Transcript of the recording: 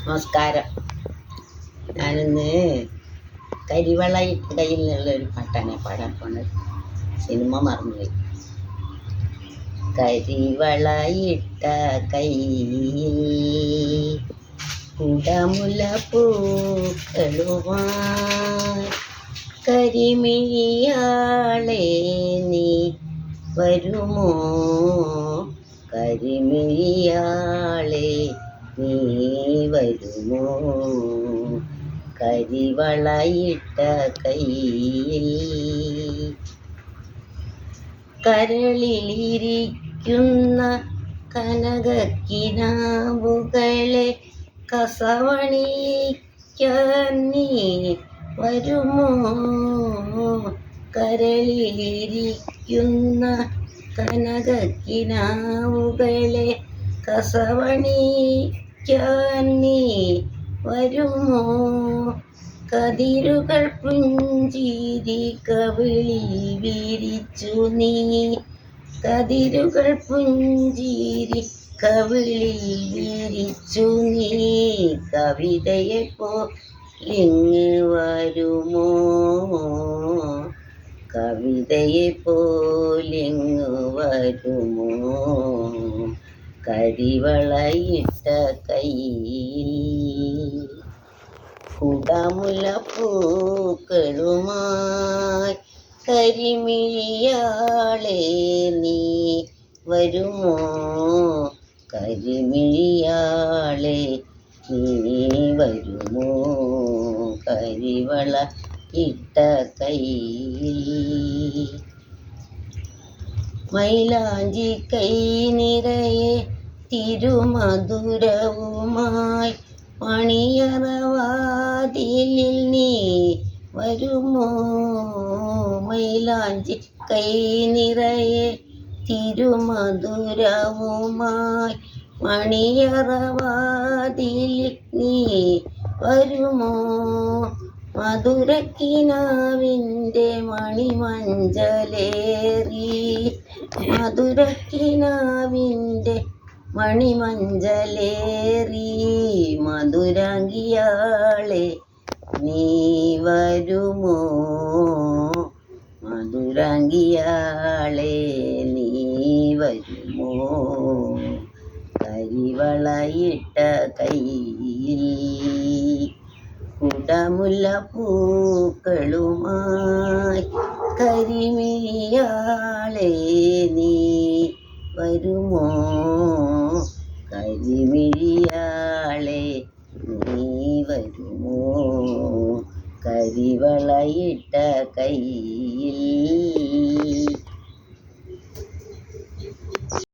നമസ്കാരം. ഞാനിന്ന് കരിവള കയ്യിൽ നിന്നുള്ള ഒരു പാട്ടാണ് പാടാൻ പോണത്. സിനിമ മറന്നുപോയി. കരിവള ഇട്ട കയ്യിൽ കുടമുല പൂക്കളുമായി കരിമിഴിയാളെ നീ വരുമോ? കരിമിഴിയാളെ നീ വരുമോ? കരിവളയിട്ട കയ്യിൽ കരളിലിരിക്കുന്ന കനകക്കിനാവുകളെ കസവണിക്കാൻ നീ വരുമോ? കരളിലിരിക്കുന്ന കനകക്കിനാവുകളെ കസവണിക്കാൻ നീ വരുമോ? കതിരുകൾ പുഞ്ചിരി കവിളിൽ വിരിച്ചു നീ, കതിരുകൾ പുഞ്ചിരി കവിളിൽ വിരിച്ചു നീ, കവിതയെ പോലിങ്ങ് വരുമോ? കവിതയെ പോലിങ്ങ് വരുമോ? കരിവളയിട്ട കയ്യിൽ കുടമുല പൂക്കളുമായി കരിമിഴിയാളെ നീ വരുമോ? കരിമിഴിയാളെ നീ വരുമോ? കരിവള ഇട്ട കയ്യിൽ മൈലാഞ്ചി കൈ നിറയെ തിരുമധുരവുമായി മണിയറവാതിലിൽ നീ വരുമോ? മൈലാഞ്ചി കൈ നിറയെ തിരുമധുരവുമായി മണിയറവാതിലിൽ നീ വരുമോ? മധുരക്കിനാവിൻ്റെ മണിമഞ്ചലേറി, മധുരക്കിനാവിൻ്റെ മണിമഞ്ചലേറി മധുരാംഗിയാളെ നീ വരുമോ? മധുരാംഗിയാളെ നീ വരുമോ? കരിവളയിട്ട കയ്യിൽ കുടമുല പൂക്കളുമായി കരിമിഴിയാളെ നീ വരുമോ? കരിമിഴിയാളെ നീ വരുമോ? കരിവളയിട്ട കയ്യിൽ